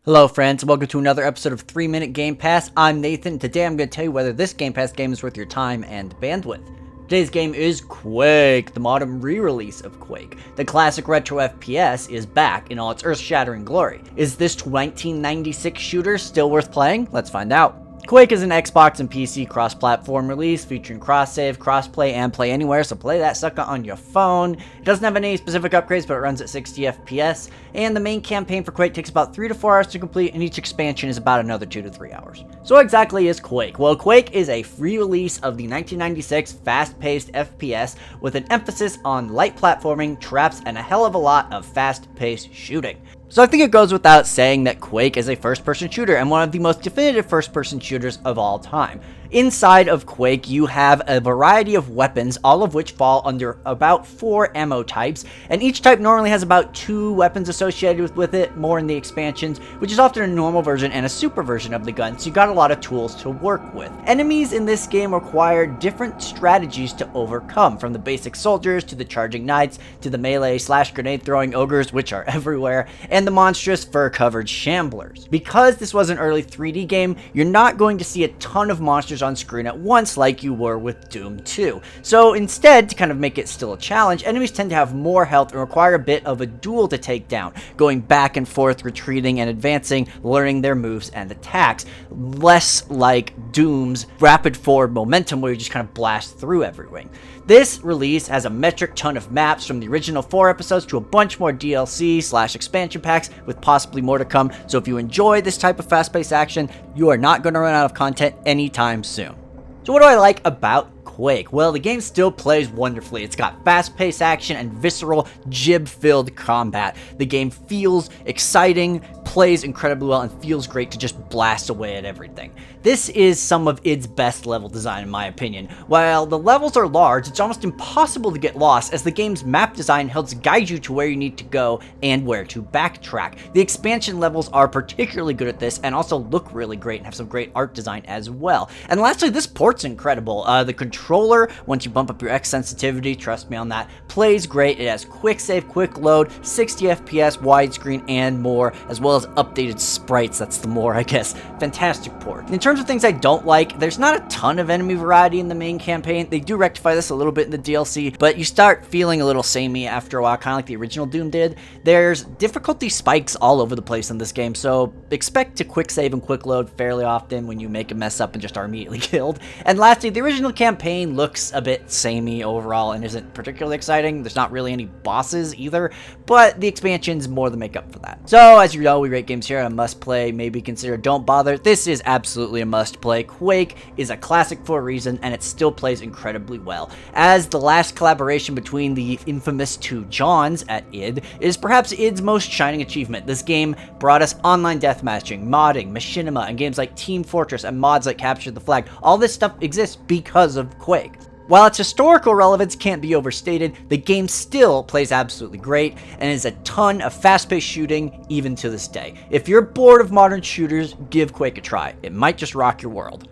Hello friends, welcome to another episode of 3 Minute Game Pass. I'm Nathan. Today I'm going to tell you whether this Game Pass game is worth your time and bandwidth. Today's game is Quake, the modern re-release of Quake. The classic retro FPS is back in all its earth-shattering glory. Is this 1996 shooter still worth playing? Let's find out. Quake is an Xbox and PC cross-platform release featuring cross-save, cross-play, and play anywhere, so play that sucker on your phone. It doesn't have any specific upgrades, but it runs at 60 FPS, and the main campaign for Quake takes about 3 to 4 hours to complete, and each expansion is about another 2 to 3 hours. So what exactly is Quake? Well, Quake is a re-release of the 1996 fast-paced FPS with an emphasis on light platforming, traps, and a hell of a lot of fast-paced shooting. So I think it goes without saying that Quake is a first-person shooter and one of the most definitive first-person shooters of all time. Inside of Quake, you have a variety of weapons, all of which fall under about 4 ammo types, and each type normally has about 2 weapons associated with it, more in the expansions, which is often a normal version and a super version of the gun, so you got a lot of tools to work with. Enemies in this game require different strategies to overcome, from the basic soldiers, to the charging knights, to the melee / grenade throwing ogres, which are everywhere, and the monstrous fur-covered shamblers. Because this was an early 3D game, you're not going to see a ton of monsters on screen at once like you were with Doom 2. So instead, to kind of make it still a challenge, enemies tend to have more health and require a bit of a duel to take down, going back and forth, retreating and advancing, learning their moves and attacks, less like Doom's rapid forward momentum where you just kind of blast through everything. This release has a metric ton of maps from the original 4 episodes to a bunch more DLC / expansion packs with possibly more to come, so if you enjoy this type of fast-paced action, you are not going to run out of content anytime soon. So what do I like about Quake? Well, the game still plays wonderfully. It's got fast-paced action and visceral, jib-filled combat. The game feels exciting, plays incredibly well, and feels great to just blast away at everything. This is some of id's best level design in my opinion. While the levels are large, it's almost impossible to get lost as the game's map design helps guide you to where you need to go and where to backtrack. The expansion levels are particularly good at this and also look really great and have some great art design as well. And lastly, this port's incredible. The controller, once you bump up your X sensitivity, trust me on that, plays great. It has quick save, quick load, 60 FPS, widescreen, and more, as well as updated sprites. That's the more, I guess. Fantastic port. In terms of things I don't like, there's not a ton of enemy variety in the main campaign. They do rectify this a little bit in the DLC, but you start feeling a little samey after a while, kind of like the original Doom did. There's difficulty spikes all over the place in this game, so expect to quick save and quick load fairly often when you make a mess up and just are immediately killed. And lastly, the original campaign looks a bit samey overall and isn't particularly exciting. There's not really any bosses either, but the expansions more than make up for that. So as you know, we rate games here a must play, maybe consider don't bother. This is absolutely a must play. Quake is a classic for a reason, and it still plays incredibly well. As the last collaboration between the infamous 2 Johns at id, is perhaps id's most shining achievement. This game brought us online deathmatching, modding, machinima, and games like Team Fortress and mods like Capture the Flag. All this stuff exists because of Quake. While its historical relevance can't be overstated, the game still plays absolutely great and is a ton of fast-paced shooting even to this day. If you're bored of modern shooters, give Quake a try. It might just rock your world.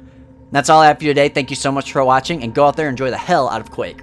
That's all I have for you today. Thank you so much for watching, and go out there and enjoy the hell out of Quake.